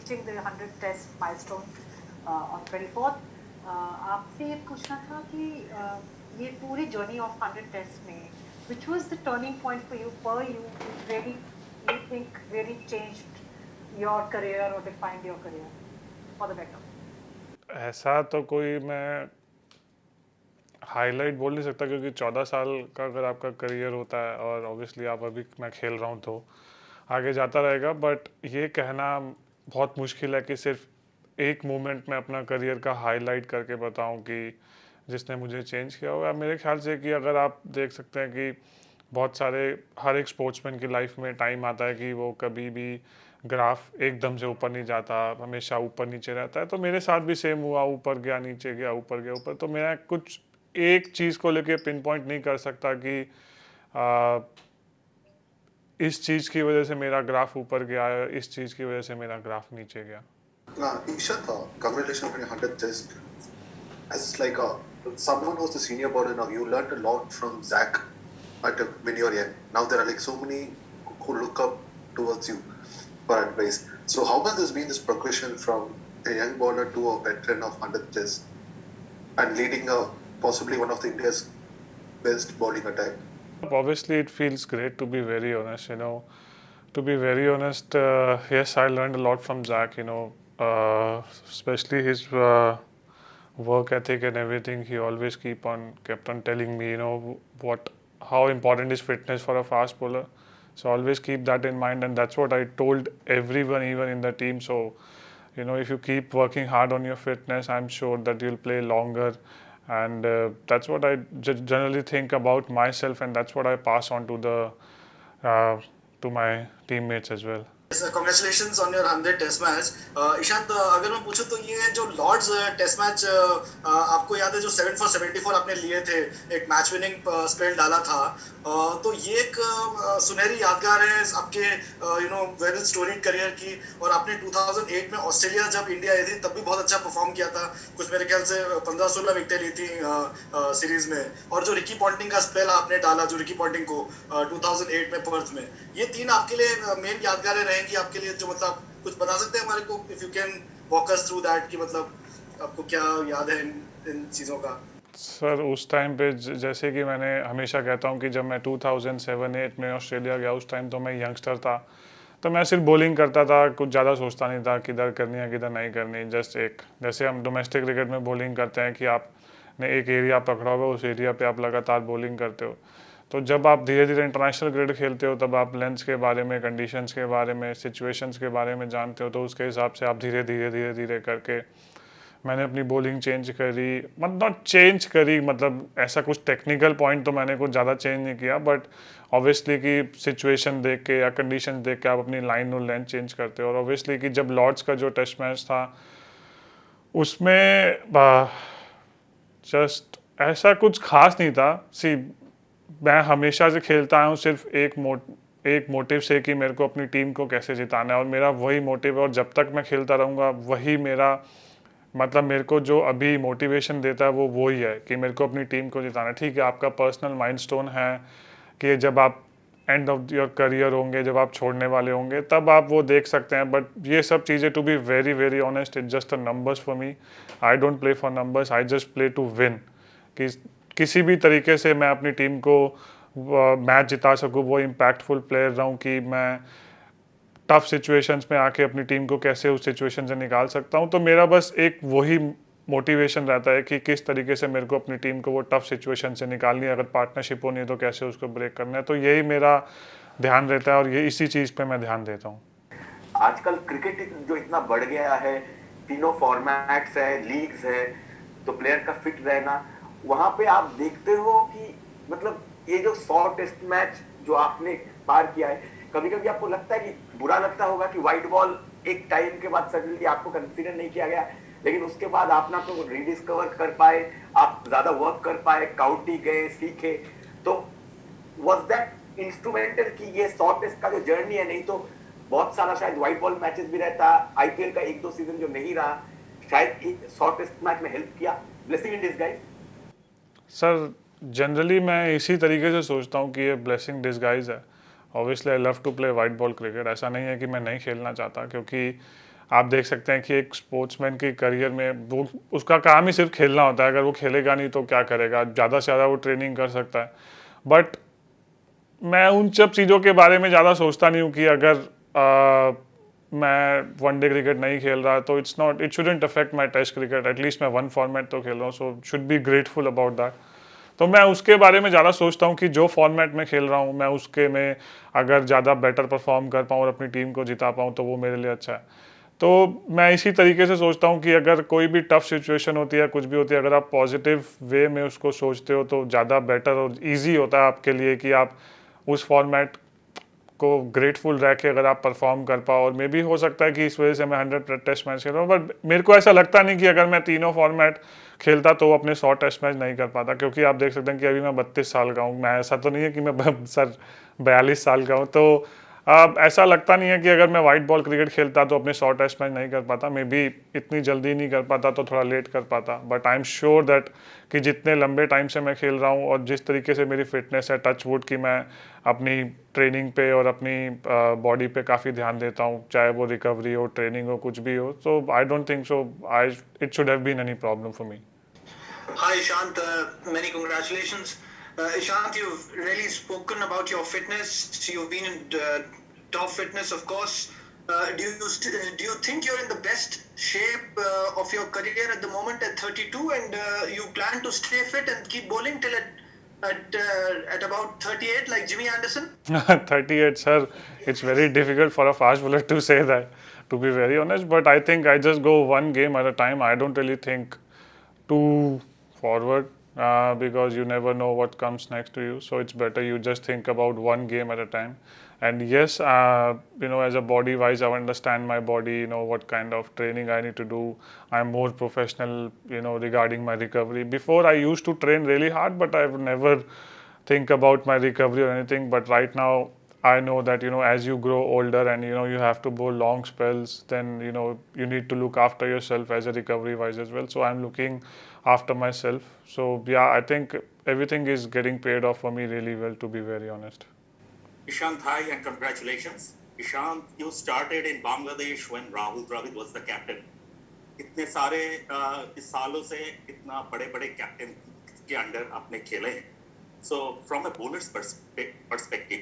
reaching the 100 test milestone on 24th. आपसे ये पूछना था कि ये पूरी journey of 100 tests में, which was the turning point for you, which really you think really changed your career or defined your career for the better? ऐसा तो कोई मैं हाईलाइट बोल नहीं सकता, क्योंकि 14 साल का अगर आपका करियर होता है और ऑब्वियसली आप अभी मैं खेल रहा हूँ तो आगे जाता रहेगा, बट ये कहना बहुत मुश्किल है कि सिर्फ एक मोमेंट में अपना करियर का हाईलाइट करके बताऊँ कि जिसने मुझे चेंज किया होगा। मेरे ख्याल से कि अगर आप देख सकते हैं कि बहुत सारे हर एक स्पोर्ट्समैन की लाइफ में टाइम आता है कि वो कभी भी ग्राफ एकदम से ऊपर नहीं जाता, हमेशा ऊपर नीचे रहता है। तो मेरे साथ भी सेम हुआ, ऊपर गया नीचे गया ऊपर गया ऊपर। तो मैं कुछ एक चीज़ को लेके पिन पॉइंट नहीं कर सकता कि आ, इस चीज़ की वजह से मेरा ग्राफ ऊपर गया है, इस चीज़ की वजह से मेरा ग्राफ नीचे गया। Ishant, congratulations on your 100th test. As like someone who's the senior bowler now, you learned a lot from Zach when you were young. Now there are like so many who look up towards you for advice. So how has this been, this progression from a young bowler to a veteran of 100th test and leading possibly one of the India's best bowling attack? Obviously, it feels great, to be very honest. To be very honest, yes, I learned a lot from Zach. Especially his work ethic and everything. He always kept on telling me, how important is fitness for a fast bowler. So always keep that in mind, and that's what I told everyone, even in the team. So, if you keep working hard on your fitness, I'm sure that you'll play longer. And that's what I generally think about myself, and that's what I pass on to my teammates as well. Congratulations on your 100 test match. Ishant, अगर मैं पूछूं तो ये जो Lord's test match आपको याद है जो 7 for 74 आपने लिए थे, एक मैच विनिंग स्पेल डाला था, तो ये एक सुनहरी यादगार है आपके वेल स्टोरीड करियर की। और आपने 2008 में ऑस्ट्रेलिया जब इंडिया आई थी तब भी बहुत अच्छा परफॉर्म किया था, कुछ मेरे ख्याल से 15-16 विकेटें ली थी सीरीज में। और जो रिकी पॉन्टिंग का स्पेल आपने डाला, जो रिकी पॉन्टिंग को 2008 में पर्थ में, ये तीन आपके लिए मेन यादगारें रहेंगी आपके लिए। जो मतलब कुछ बता सकते हैं हमारे को, if you can walk us through that, कि मतलब आपको क्या याद है इन चीज़ों का? सर, उस टाइम पे जैसे कि मैंने हमेशा कहता हूँ कि जब मैं 2007-8 में ऑस्ट्रेलिया गया, उस टाइम तो मैं यंगस्टर था, तो मैं सिर्फ बॉलिंग करता था, कुछ ज़्यादा सोचता नहीं था किधर करनी है किधर नहीं करनी। जस्ट जैसे हम डोमेस्टिक क्रिकेट में बॉलिंग करते हैं कि आपने एक एरिया पकड़ा हुआ, उस एरिया पे आप लगातार बॉलिंग करते हो। तो जब आप धीरे धीरे इंटरनेशनल क्रिकेट खेलते हो, तब आप लेंथ के बारे में, कंडीशंस के बारे में, सिचुएशंस के बारे में जानते हो, तो उसके हिसाब से आप धीरे धीरे करके मैंने अपनी बॉलिंग चेंज करी। मतलब चेंज करी, मतलब ऐसा कुछ टेक्निकल पॉइंट तो मैंने कुछ ज़्यादा चेंज नहीं किया, बट ऑब्वियसली कि सिचुएशन देख के या कंडीशन देख के आप अपनी लाइन और लेंथ चेंज करते हो। और ऑब्वियसली कि जब लॉर्ड्स का जो टेस्ट मैच था, उसमें जस्ट ऐसा कुछ खास नहीं था। मैं हमेशा से खेलता आया हूँ सिर्फ एक मोटिव से कि मेरे को अपनी टीम को कैसे जिताना है, और मेरा वही मोटिव है। और जब तक मैं खेलता रहूँगा वही मेरा मतलब मेरे को जो अभी मोटिवेशन देता है वो ही है कि मेरे को अपनी टीम को जिताना है। ठीक है, आपका पर्सनल माइलस्टोन है कि जब आप एंड ऑफ योर करियर होंगे, जब आप छोड़ने वाले होंगे, तब आप वो देख सकते हैं। बट ये सब चीज़ें, to be very very honest, it's just a numbers for me. I don't play for numbers, I just play to win. कि किसी भी तरीके से मैं अपनी टीम को मैच जिता सकूँ, वो इम्पैक्टफुल प्लेयर रहूँ, कि मैं टफ सिचुएशंस में आके अपनी टीम को कैसे उस सिचुएशन से निकाल सकता हूँ। तो मेरा बस एक वही मोटिवेशन रहता है कि किस तरीके से मेरे को अपनी टीम को वो टफ सिचुएशन से निकालनी है, अगर पार्टनरशिप होनी है तो कैसे उसको ब्रेक करना है। तो यही मेरा ध्यान रहता है और ये इसी चीज़ पे मैं ध्यान देता हूँ। आजकल क्रिकेट जो इतना बढ़ गया है, तीनों फॉर्मेट्स है, लीग्स है, तो प्लेयर का फिट रहना, वहां पे आप देखते हो कि मतलब ये जो 100 टेस्ट मैच जो आपने पार किया है, कभी कभी आपको लगता है कि बुरा लगता होगा कि व्हाइट बॉल एक टाइम के बाद सडनली आपको कंसीडर नहीं किया गया, लेकिन उसके बाद आप ना तो रीडिस्कवर कर पाए, आप ज्यादा वर्क कर पाए, काउंटी गए, सीखे। तो वाज दैट इंस्ट्रूमेंटल कि ये 100 टेस्ट का जो जर्नी है, नहीं तो बहुत सारा शायद व्हाइट बॉल मैचेस भी रहता, आईपीएल का 1-2 सीजन जो नहीं रहा, शायद 100 टेस्ट मैच में हेल्प किया, blessing in disguise? Sir, generally मैं इसी तरीके से सोचता हूँ कि ये ब्लेसिंग डिसगाइज है। Obviously I love to play white ball cricket. ऐसा नहीं है कि मैं नहीं खेलना चाहता, क्योंकि आप देख सकते हैं कि एक स्पोर्ट्समैन के करियर में वो उसका काम ही सिर्फ खेलना होता है, अगर वो खेलेगा नहीं तो क्या करेगा, ज़्यादा से ज़्यादा वो ट्रेनिंग कर सकता है। बट मैं उन सब चीज़ों के बारे में ज़्यादा सोचता नहीं हूँ कि अगर मैं वनडे क्रिकेट नहीं खेल रहा तो it shouldn't affect my test cricket, at least मैं वन फॉर्मेट तो खेल रहा हूँ, so should be grateful about that. तो मैं उसके बारे में ज़्यादा सोचता हूँ कि जो फॉर्मेट में खेल रहा हूँ मैं उसके में अगर ज़्यादा बेटर परफॉर्म कर पाऊँ और अपनी टीम को जिता पाऊँ तो वो मेरे लिए अच्छा है। तो मैं इसी तरीके से सोचता हूँ कि अगर कोई भी टफ सिचुएशन होती है, कुछ भी होती है, अगर आप पॉजिटिव वे में उसको सोचते हो तो ज़्यादा बेटर और ईजी होता है आपके लिए कि आप उस फॉर्मेट को ग्रेटफुल रह के अगर आप परफॉर्म कर पाओ। और मे भी हो सकता है कि इस वजह से मैं 100 टेस्ट मैच खेल रहा हूँ, बट मेरे को ऐसा लगता नहीं कि अगर मैं तीनों फॉर्मेट खेलता तो अपने 100 टेस्ट मैच नहीं कर पाता, क्योंकि आप देख सकते हैं कि अभी मैं 32 साल का हूँ। मैं ऐसा तो नहीं है कि मैं सर 42 साल का हूँ, तो अब ऐसा लगता नहीं है कि अगर मैं वाइट बॉल क्रिकेट खेलता तो अपने 100 टेस्ट मैच नहीं कर पाता। मे बी इतनी जल्दी नहीं कर पाता तो थोड़ा लेट कर पाता, but I am sure that कि जितने लंबे टाइम से मैं खेल रहा हूँ और जिस तरीके से मेरी फिटनेस है, टच वुड की मैं अपनी ट्रेनिंग पे और अपनी बॉडी पे काफ़ी ध्यान देता हूँ, चाहे वो रिकवरी हो, ट्रेनिंग हो, कुछ भी हो। So I don't think so it should have been any problem for me. Hi Ishant, many congratulations. Ishant, you've really spoken about your fitness. You've been in top fitness, of course. Do you think you're in the best shape of your career at the moment at 32, and you plan to stay fit and keep bowling till at about 38 like Jimmy Anderson? 38, sir. It's very difficult for a fast bowler to say that, to be very honest. But I think I just go one game at a time. I don't really think too forward because you never know what comes next to you. So it's better you just think about one game at a time. And yes, as a body wise, I understand my body, what kind of training I need to do. I'm more professional, regarding my recovery. Before I used to train really hard, but I've never think about my recovery or anything. But right now, I know that, as you grow older and, you have to bowl long spells, then, you need to look after yourself as a recovery wise as well. So I'm looking after myself. So yeah, I think everything is getting paid off for me really well, to be very honest. Ishant, hi and congratulations. Ishant, you started in Bangladesh when Rahul Dravid was the captain. इतने सारे इस सालों से इतना बड़े-बड़े captain के under आपने खेले हैं. So from a bowler's perspective,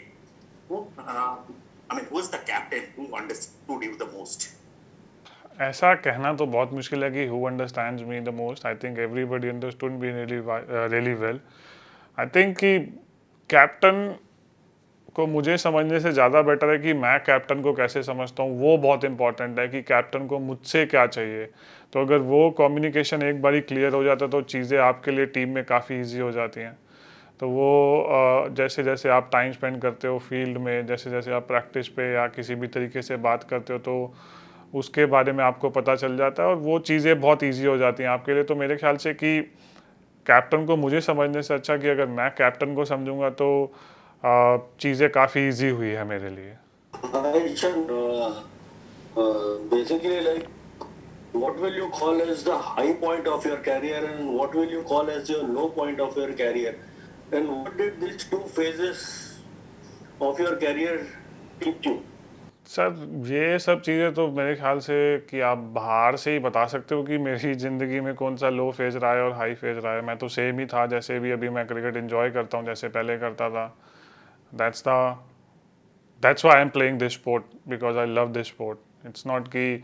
who is the captain who understood you the most? ऐसा कहना तो बहुत मुश्किल है कि who understands me the most. I think everybody understood me really well. I think कि कैप्टन को मुझे समझने से ज़्यादा बेटर है कि मैं कैप्टन को कैसे समझता हूँ, वो बहुत इंपॉर्टेंट है कि कैप्टन को मुझसे क्या चाहिए। तो अगर वो कम्युनिकेशन एक बारी क्लियर हो जाता है तो चीज़ें आपके लिए टीम में काफ़ी ईजी हो जाती हैं। तो वो जैसे जैसे आप टाइम स्पेंड करते हो फील्ड में, जैसे जैसे आप प्रैक्टिस पे या किसी भी तरीके से बात करते हो, तो उसके बारे में आपको पता चल जाता है और वो चीज़ें बहुत ईजी हो जाती हैं आपके लिए। तो मेरे ख्याल से कि कैप्टन को मुझे समझने से अच्छा कि अगर मैं कैप्टन को समझूंगा तो चीज़ें काफ़ी ईजी हुई है मेरे लिए। Basically, like, what will you call as the high point of your career and what will you call as your low point of your career? And what did these two phases of your career teach you? Sir ये सब चीज़ें तो मेरे ख्याल से कि आप बाहर से ही बता सकते हो कि मेरी ज़िंदगी में कौन सा लो फेज़ रहा है और हाई फेज़ रहा है। मैं तो सेम ही था, जैसे भी अभी मैं क्रिकेट एंजॉय करता हूँ जैसे पहले करता था। That's why I am playing this sport because I love this sport. It's not कि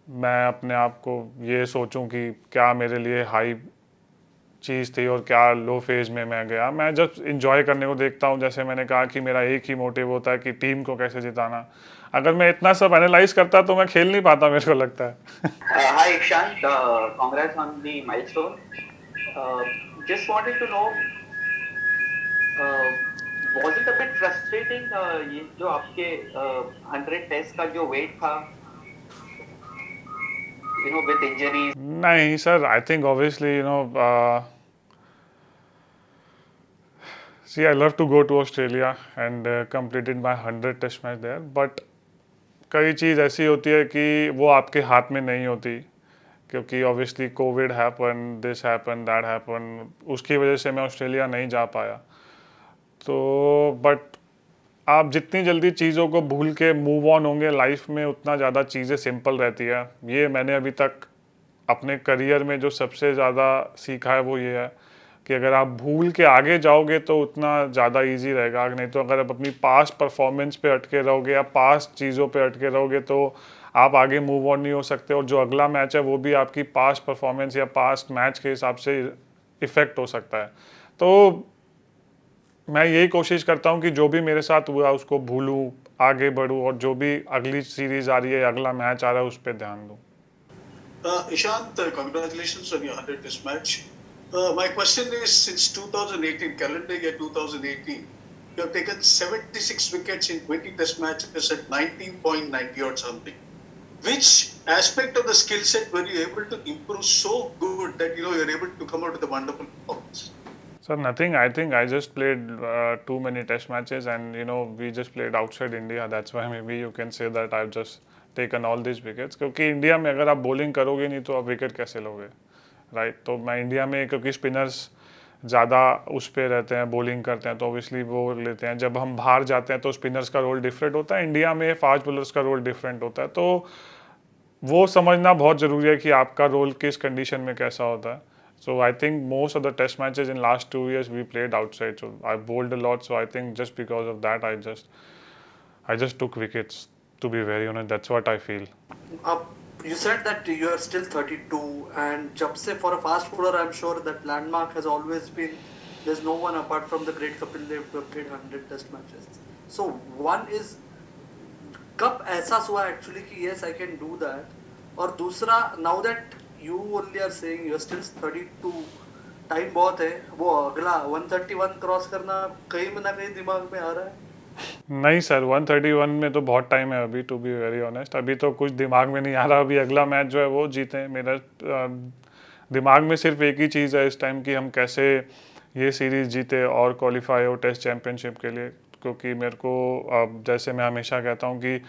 मैं अपने आप को ये सोचूं कि क्या मेरे लिए हाई चीज़ थी और क्या लो फेज़ में मैं गया। मैं जब इंजॉय करने को देखता हूँ, जैसे मैंने कहा कि मेरा एक ही मोटिव होता है कि टीम को कैसे जिताना। अगर मैं इतना सब एनालाइज करता तो मैं खेल नहीं पाता, मेरे को लगता है। Hi Ishant, congrats on the milestone. Just wanted to know, was it a bit frustrating ये जो आपके 100 टेस्ट का जो वेट था, with injuries? नहीं sir, I think obviously see, I love to go to Australia and completed my 100 test match there, but कई चीज़ ऐसी होती है कि वो आपके हाथ में नहीं होती, क्योंकि obviously Covid happen, this happen, that happen, उसकी वजह से मैं ऑस्ट्रेलिया नहीं जा पाया। तो बट आप जितनी जल्दी चीज़ों को भूल के मूव ऑन होंगे लाइफ में, उतना ज़्यादा चीज़ें सिंपल रहती है। ये मैंने अभी तक अपने करियर में जो सबसे ज़्यादा सीखा है वो ये है कि अगर आप भूल के आगे जाओगे तो उतना ज़्यादा इजी रहेगा। नहीं तो अगर आप अपनी पास्ट परफॉर्मेंस पे अटके रहोगे या पास्ट चीज़ों पे अटके रहोगे तो आप आगे मूव ऑन नहीं हो सकते, और जो अगला मैच है वो भी आपकी पास्ट परफॉर्मेंस या पास्ट मैच के हिसाब से इफ़ेक्ट हो सकता है। तो मैं यही कोशिश करता हूँ कि जो भी मेरे साथ हुआ उसको भूलूँ, आगे बढ़ूँ, और जो भी अगली सीरीज़ आ रही है, अगला मैच आ रहा है, उस पर ध्यान दूँ। Ishant, congratulations on your 100th Test match. My question is, since 2018, calendar year 2018, you have taken 76 wickets in 20 Test matches at 90.90 or something. Which aspect of the skill set were you able to improve so good that you're able to come out with a wonderful performance? Sir, nothing. I think I just played too many Test matches, and we just played outside India. That's why maybe you can say that I've just taken all these wickets. क्योंकि India में अगर आप bowling करोगे नहीं तो आप wicket कैसे लोगे, राइट? तो मैं इंडिया में, क्योंकि स्पिनर्स ज़्यादा उस पर रहते हैं, बॉलिंग करते हैं, तो ऑब्वियसली वो लेते हैं। जब हम बाहर जाते हैं तो स्पिनर्स का रोल डिफरेंट होता है, इंडिया में फास्ट बॉलर्स का रोल डिफरेंट होता है। तो वो समझना बहुत ज़रूरी है कि आपका रोल किस कंडीशन में कैसा होता है। So I think most of the Test matches in last 2 years we played outside. So I bowled a lot. So I think just because of that, I just took wickets. To be very honest, that's what I feel. You said that you are still 32, and जब से for a fast bowler, I'm sure that landmark has always been. There's no one apart from the great Kapil Dev who have played 100 Test matches. So one is, कब एहसास हुआ actually कि yes I can do that, और दूसरा now that you only are saying you're still 32, time बहुत है, वो अगला 131 क्रॉस करना कहीं ना कहीं दिमाग में आ रहा है? नहीं सर, 131 में तो बहुत टाइम है अभी, टू बी वेरी ऑनेस्ट। अभी तो कुछ दिमाग में नहीं आ रहा। अभी अगला मैच जो है वो जीते। मेरा दिमाग में सिर्फ एक ही चीज़ है इस टाइम कि हम कैसे ये सीरीज़ जीते और क्वालिफाई हो टेस्ट चैम्पियनशिप के लिए। क्योंकि मेरे को, जैसे मैं हमेशा कहता हूँ कि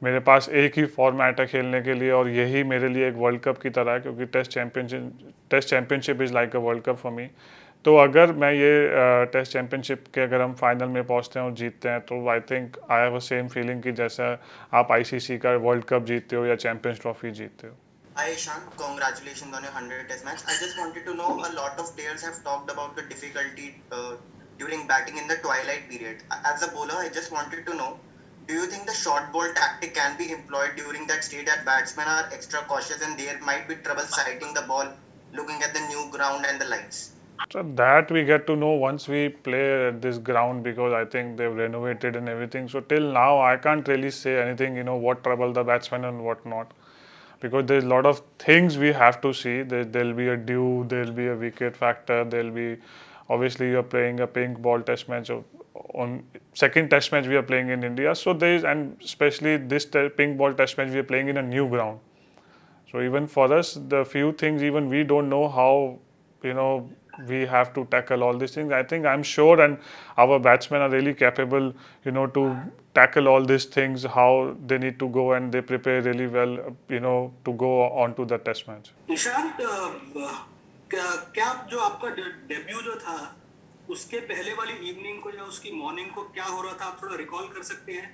मेरे पास एक ही फॉर्मेट है खेलने के लिए, और यही मेरे लिए एक वर्ल्ड कप की तरह है, क्योंकि test championship is like a world cup for me. तो अगर मैं ये टेस्ट चैम्पियनशिप के अगर हम फाइनल में पहुंचते हैं और जीतते हैं तो I think I have a same feeling कि जैसा आप आईसीसी का वर्ल्ड कप जीतते हो या चैंपियंस ट्रॉफी जीतते हो। Hi Ishant, congratulations on your 100 Test match. I just wanted to know, a lot of players have talked about the difficulty during batting in the twilight period. As a bowler, I just wanted to know, do you think the short ball tactic can be employed during that stage that batsmen are extra cautious and there might be trouble sighting the ball, looking at the new ground and the lights? So that we get to know once we play at this ground, because I think they've renovated and everything. So till now, I can't really say anything, what trouble the batsman and what not. Because there's a lot of things we have to see. There'll be a dew, there'll be a wicket factor, there'll be, obviously you're playing a pink ball test match. On second test match we are playing in India. So and especially this pink ball test match, we are playing in a new ground. So even for us, the few things, even we don't know how, we have to tackle all these things. I think, I'm sure, and our batsmen are really capable, to tackle all these things, how they need to go, and they prepare really well, to go on to the test match. Ishant, क्या जो आपका debut जो था उसके पहले वाली evening को या उसकी मॉर्निंग को क्या हो रहा था, आप थोड़ा रिकॉल कर सकते हैं?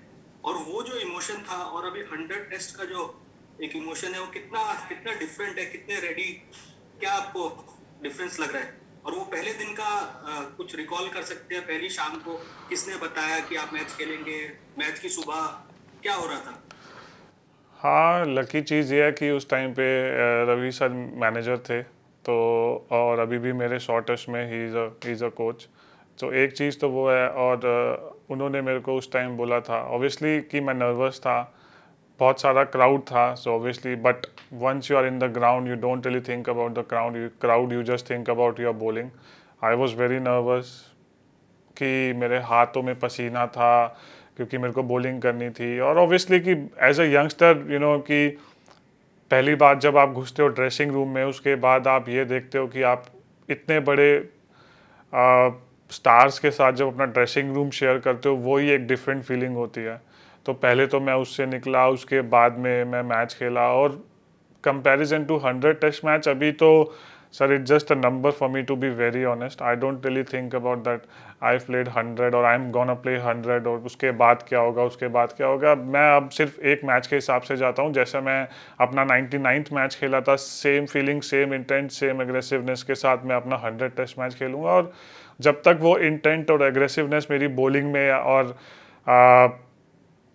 और वो जो इमोशन था और अभी 100 टेस्ट का जो एक इमोशन है, वो कितना डिफरेंट है, कितने रेडी, क्या आपको डिफरेंस लग रहा है? और वो पहले दिन का कुछ रिकॉल कर सकते हैं? पहली शाम को किसने बताया कि आप मैच खेलेंगे? मैच की सुबह क्या हो रहा था? हाँ, लकी चीज़ ये है कि उस टाइम पे रवि सर मैनेजर थे, तो और अभी भी मेरे शॉर्टेस्ट में ही इज़ अ कोच। तो एक चीज़ तो वो है, और उन्होंने मेरे को उस टाइम बोला था ऑब्वियसली कि मैं नर्वस था, बहुत सारा क्राउड था, so obviously, but once you are in the ground you don't really think about the crowd, you just think about your bowling. I was very nervous कि मेरे हाथों में पसीना था क्योंकि मेरे को बॉलिंग करनी थी, और ऑब्वियसली कि एज अ यंगस्टर कि पहली बार जब आप घुसते हो ड्रेसिंग रूम में, उसके बाद आप ये देखते हो कि आप इतने बड़े स्टार्स के साथ जब अपना ड्रेसिंग रूम शेयर करते हो, वही एक डिफरेंट फीलिंग होती है। तो पहले तो मैं उससे निकला, उसके बाद में मैं मैच खेला, और कंपैरिजन टू 100 टेस्ट मैच, अभी तो Sir, it's just a number for me, to be very honest. I don't really think about that. I've played 100 और I'm gonna play 100 और उसके बाद क्या होगा, उसके बाद क्या होगा. मैं अब सिर्फ एक मैच के हिसाब से जाता हूँ. जैसे मैं अपना 99th मैच खेला था, same feeling, same intent, same aggressiveness के साथ मैं अपना 100 टेस्ट मैच खेलूँगा. और जब तक वो इंटेंट और एग्रेसिवनेस मेरी बॉलिंग में और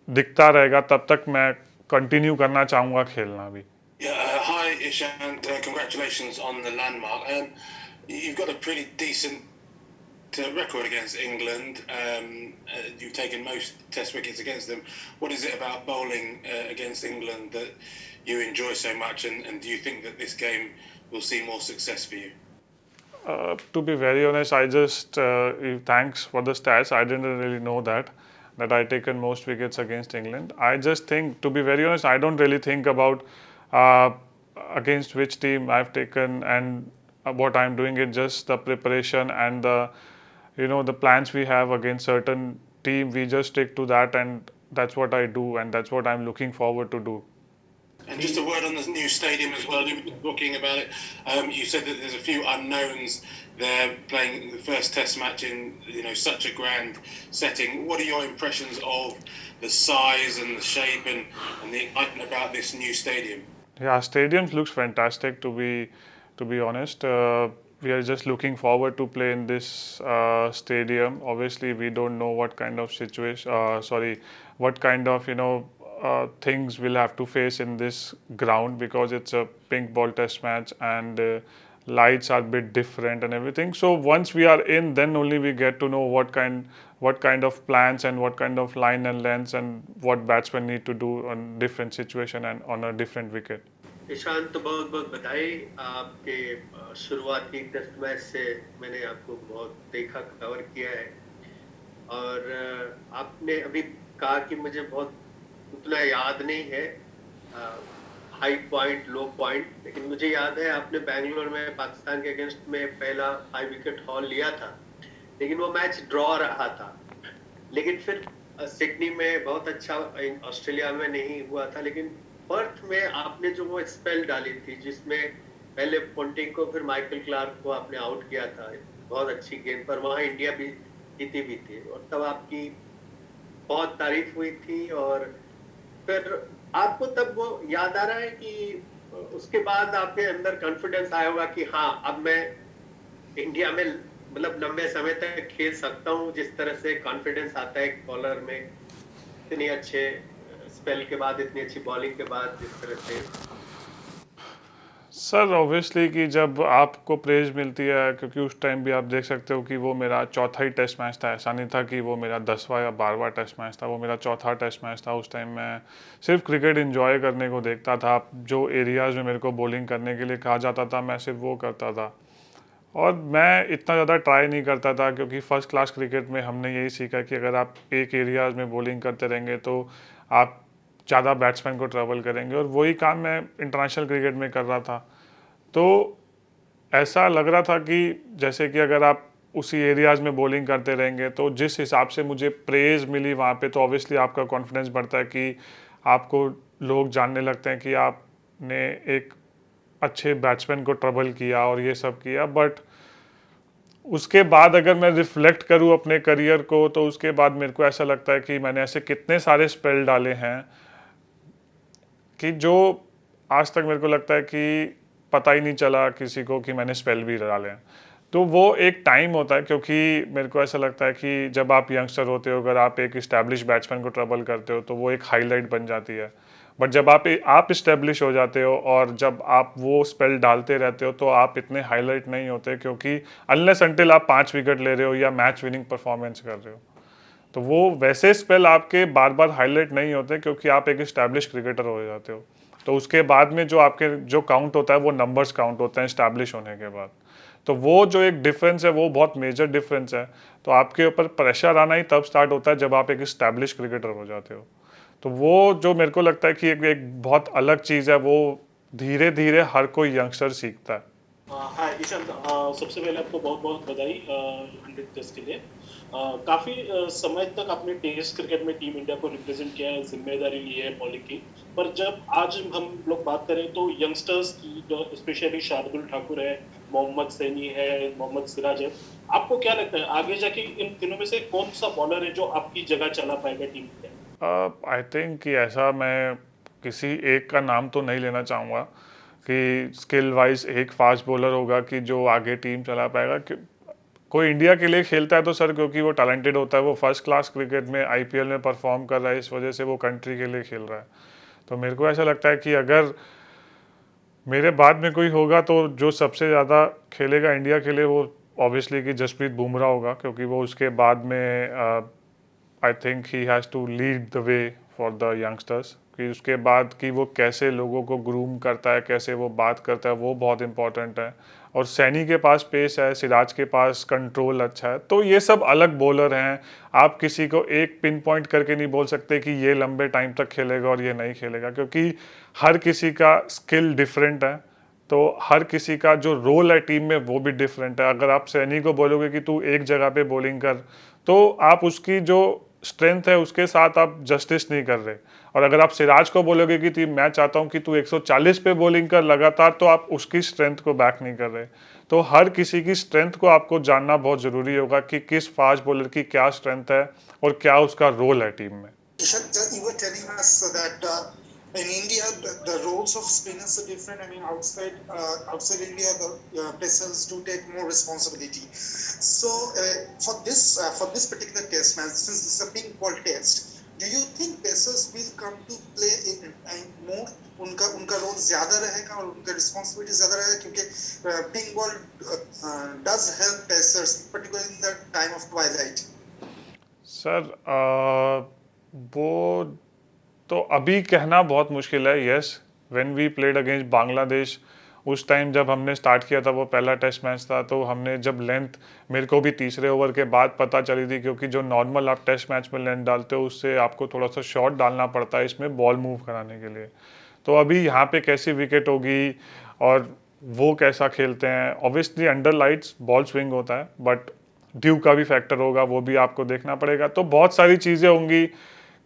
दिखता रहेगा, तब तक मैं कंटिन्यू करना चाहूँगा खेलना भी. Hi Ishant, congratulations on the landmark. You've got a pretty decent record against England. You've taken most test wickets against them. What is it about bowling against England that you enjoy so much, and do you think that this game will see more success for you? To be very honest, I just thanks for the stats. I didn't really know that I taken most wickets against England. I just think, to be very honest, I don't really think about against which team I've taken and what I'm doing. It's just the preparation and the plans we have against certain team. We just stick to that, and that's what I do, and that's what I'm looking forward to do. And just a word on the new stadium as well. You've been talking about it. You said that there's a few unknowns there playing the first Test match in such a grand setting. What are your impressions of the size and the shape and the excitement about this new stadium? Yeah, stadium looks fantastic. To be honest, we are just looking forward to play in this stadium. Obviously, we don't know what kind of things we'll have to face in this ground, because it's a pink ball test match and lights are a bit different and everything. So once we are in, then only we get to know what kind of plans and what kind of line and lengths and what batsmen need to do on different situation and on a different wicket. Ishant, बहुत बहुत बधाई. आपके शुरुआती test match से मैंने आपको बहुत देखा, कवर किया है, और आपने अभी कहा कि मुझे बहुत उतना याद नहीं है हाई पॉइंट लो पॉइंट, लेकिन मुझे याद है आपने बेंगलोर में पाकिस्तान के अगेंस्ट में पहला 5 विकेट हॉल लिया था, लेकिन वो मैच ड्रॉ रहा था. लेकिन फिर सिडनी में बहुत अच्छा, ऑस्ट्रेलिया में नहीं हुआ था, लेकिन पर्थ में आपने जो वो स्पेल डाली थी जिसमें पहले पोंटिंग को फिर माइकल क्लार्क को आपने आउट किया था बहुत अच्छी गेंद पर, वहाँ इंडिया भी जीती भी थी, और तब आपकी बहुत तारीफ हुई थी. और फिर आपको तब वो याद आ रहा है कि उसके बाद आपके अंदर कॉन्फिडेंस आया होगा कि हाँ, अब मैं इंडिया में मतलब लंबे समय तक खेल सकता हूँ, जिस तरह से कॉन्फिडेंस आता है बॉलर में इतने अच्छे स्पेल के बाद, इतनी अच्छी बॉलिंग के बाद, जिस तरह से. सर ऑब्वियसली कि जब आपको प्रेज मिलती है, क्योंकि उस टाइम भी आप देख सकते हो कि वो मेरा चौथा ही टेस्ट मैच था. ऐसा नहीं था कि वो मेरा 10वां या 12वां टेस्ट मैच था, वो मेरा चौथा टेस्ट मैच था. उस टाइम मैं सिर्फ क्रिकेट एंजॉय करने को देखता था. जो एरियाज़ में मेरे को बॉलिंग करने के लिए कहा जाता था, मैं सिर्फ वो करता था, और मैं इतना ज़्यादा ट्राई नहीं करता था, क्योंकि फ़र्स्ट क्लास क्रिकेट में हमने यही सीखा कि अगर आप एक एरियाज़ में बॉलिंग करते रहेंगे तो आप ज़्यादा बैट्समैन को ट्रबल करेंगे, और वही काम मैं इंटरनेशनल क्रिकेट में कर रहा था. तो ऐसा लग रहा था कि जैसे कि अगर आप उसी एरियाज़ में बॉलिंग करते रहेंगे, तो जिस हिसाब से मुझे प्रेज़ मिली वहाँ पे, तो ऑब्वियसली आपका कॉन्फिडेंस बढ़ता है कि आपको लोग जानने लगते हैं कि आपने एक अच्छे बैट्समैन को ट्रबल किया और ये सब किया. बट उसके बाद अगर मैं रिफ्लेक्ट करूँ अपने करियर को, तो उसके बाद मेरे को ऐसा लगता है कि मैंने ऐसे कितने सारे स्पेल डाले हैं कि जो आज तक मेरे को लगता है कि पता ही नहीं चला किसी को कि मैंने स्पेल भी डाले हैं. तो वो एक टाइम होता है, क्योंकि मेरे को ऐसा लगता है कि जब आप यंगस्टर होते हो, अगर आप एक इस्टेब्लिश बैट्समैन को ट्रबल करते हो, तो वो एक हाईलाइट बन जाती है. बट जब आप इस्टेब्लिश हो जाते हो और जब आप वो स्पेल डालते रहते हो, तो आप इतने हाईलाइट नहीं होते, क्योंकि अनलेस अनटिल आप 5 विकेट ले रहे हो या मैच विनिंग परफॉर्मेंस कर रहे हो, तो वो वैसे स्पेल आपके बार बार हाईलाइट नहीं होते, क्योंकि आप एक इस्टेब्लिश क्रिकेटर हो जाते हो. तो उसके बाद में जो काउंट होता है, वो नंबर्स काउंट होते हैं इस्टेब्लिश होने के बाद. तो वो जो एक डिफरेंस है, वो बहुत मेजर डिफरेंस है. तो आपके ऊपर प्रेशर आना ही तब स्टार्ट होता है जब आप एक इस्टेब्लिश क्रिकेटर हो जाते हो. तो वो जो मेरे को लगता है कि एक बहुत अलग चीज़ है, वो धीरे धीरे हर कोई यंगस्टर सीखता है. हाँ ईशान, सबसे पहले आपको बहुत बहुत बधाई 100 टेस्ट के लिए. काफ़ी समय तक आपने टेस्ट क्रिकेट में टीम इंडिया को रिप्रेजेंट किया है, जिम्मेदारी ली है बॉलिंग की. पर जब आज हम लोग बात करें तो यंगस्टर्स की, स्पेशली शार्दुल ठाकुर है, मोहम्मद सैनी है, मोहम्मद सिराज है, आपको क्या लगता है आगे जाके इन तीनों में से कौन सा बॉलर है जो आपकी जगह चला पाएगा टीम में? आई थिंक कि ऐसा मैं किसी एक का नाम तो नहीं लेना चाहूँगा कि स्किल वाइज एक फास्ट बॉलर होगा कि जो आगे टीम चला पाएगा। कोई इंडिया के लिए खेलता है तो सर क्योंकि वो टैलेंटेड होता है, वो फर्स्ट क्लास क्रिकेट में आईपीएल में परफॉर्म कर रहा है, इस वजह से वो कंट्री के लिए खेल रहा है। तो मेरे को ऐसा लगता है कि अगर मेरे बाद में कोई होगा तो जो सबसे ज़्यादा खेलेगा इंडिया के लिए वो ऑब्वियसली कि जसप्रीत बुमराह होगा, क्योंकि वो उसके बाद में I think he has to lead the way for the youngsters, कि उसके बाद कि वो कैसे लोगों को ग्रूम करता है, कैसे वो बात करता है, वो बहुत इंपॉर्टेंट है। और सैनी के पास पेस है, सिराज के पास कंट्रोल अच्छा है, तो ये सब अलग बॉलर हैं। आप किसी को एक पिन पॉइंट करके नहीं बोल सकते कि ये लंबे टाइम तक खेलेगा और ये नहीं खेलेगा, क्योंकि हर किसी का स्किल डिफरेंट है, तो हर किसी का जो रोल है टीम में वो भी डिफरेंट है। अगर आप सैनी को बोलोगे कि तू एक जगह पे बॉलिंग कर, तो आप उसकी जो स्ट्रेंथ है उसके साथ आप जस्टिस नहीं कर रहे। और अगर आप सिराज को बोलोगे कि मैं चाहता हूं कि तू 140 पे बॉलिंग कर लगातार, तो आप उसकी स्ट्रेंथ को बैक नहीं कर रहे। तो हर किसी की स्ट्रेंथ को आपको जानना बहुत ज़रूरी होगा कि किस फास्ट बॉलर की क्या स्ट्रेंथ है और क्या उसका रोल है टीम में। You were telling us that in India the roles of spinners are different. I mean outside India the pacers do take more responsibility. So for this particular test match, since this is a pink ball test, do you think pacers will come to play more? उनका role ज्यादा रहेगा और उनका responsibility ज्यादा रहेगा, क्योंकि pink ball does help pacers particularly in the time of twilight. Sir वो तो अभी कहना बहुत मुश्किल है। Yes, when we played against Bangladesh, उस टाइम जब हमने स्टार्ट किया था, वो पहला टेस्ट मैच था, तो हमने जब लेंथ मेरे को भी तीसरे ओवर के बाद पता चली थी, क्योंकि जो नॉर्मल आप टेस्ट मैच में लेंथ डालते हो उससे आपको थोड़ा सा शॉट डालना पड़ता है इसमें बॉल मूव कराने के लिए। तो अभी यहाँ पे कैसी विकेट होगी और वो कैसा खेलते हैं, obviously under lights ball swing होता है, बट ड्यू का भी फैक्टर होगा, वो भी आपको देखना पड़ेगा। तो बहुत सारी चीज़ें होंगी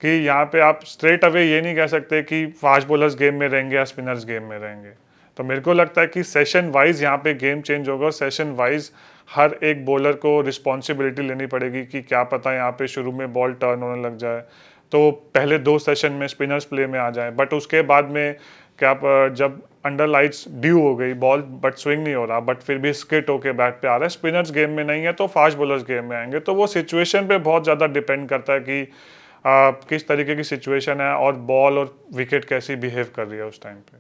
कि यहाँ पे आप स्ट्रेट अवे ये नहीं कह सकते कि फास्ट बॉलर्स गेम में रहेंगे या स्पिनर्स गेम में रहेंगे। तो मेरे को लगता है कि सेशन वाइज यहाँ पे गेम चेंज होगा और सेशन वाइज हर एक बॉलर को रिस्पॉन्सिबिलिटी लेनी पड़ेगी कि क्या पता यहाँ पे शुरू में बॉल टर्न होने लग जाए, तो पहले 2 सेशन में स्पिनर्स प्ले में आ जाए, बट उसके बाद में क्या जब अंडर लाइट्स ड्यू हो गई बॉल बट स्विंग नहीं हो रहा, बट फिर भी स्किट होके बैट पे आ रहा है, स्पिनर्स गेम में नहीं है तो फास्ट बॉलर्स गेम में आएंगे। तो वो सिचुएशन पे बहुत ज़्यादा डिपेंड करता है कि किस तरीके की सिचुएशन है और बॉल और विकेट कैसी बिहेव कर रही है उस टाइम पे।